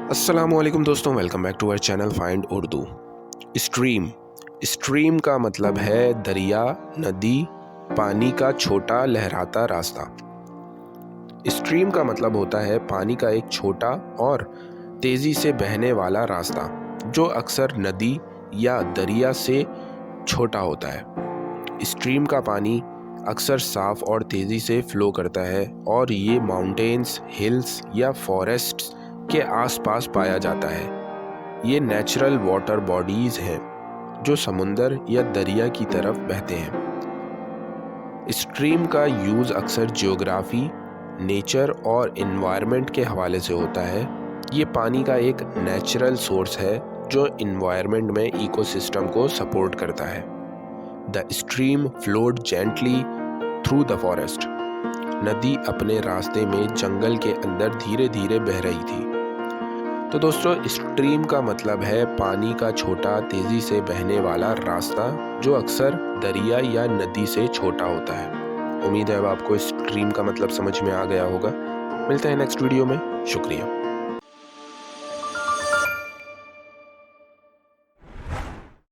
अस्सलामुअलैकुम दोस्तों, welcome back to our channel find Urdu. Stream का मतलब है दरिया, नदी, पानी का छोटा लहराता रास्ता। स्ट्रीम का मतलब होता है पानी का एक छोटा और तेज़ी से बहने वाला रास्ता जो अक्सर नदी या दरिया से छोटा होता है। स्ट्रीम का पानी अक्सर साफ और तेज़ी से फ्लो करता है और ये माउंटेन्स, हिल्स या फॉरेस्ट्स के आसपास पाया जाता है। ये नेचुरल वाटर बॉडीज़ हैं जो समुंदर या दरिया की तरफ बहते हैं। स्ट्रीम का यूज़ अक्सर जियोग्राफी, नेचर और इन्वायरमेंट के हवाले से होता है। ये पानी का एक नेचुरल सोर्स है जो इन्वायरमेंट में इकोसिस्टम को सपोर्ट करता है। The stream flowed gently through the forest. नदी अपने रास्ते में जंगल के अंदर धीरे धीरे बह रही थी। तो दोस्तों, स्ट्रीम का मतलब है पानी का छोटा, तेज़ी से बहने वाला रास्ता जो अक्सर दरिया या नदी से छोटा होता है। उम्मीद है अब आपको स्ट्रीम का मतलब समझ में आ गया होगा। मिलते हैं नेक्स्ट वीडियो में। शुक्रिया।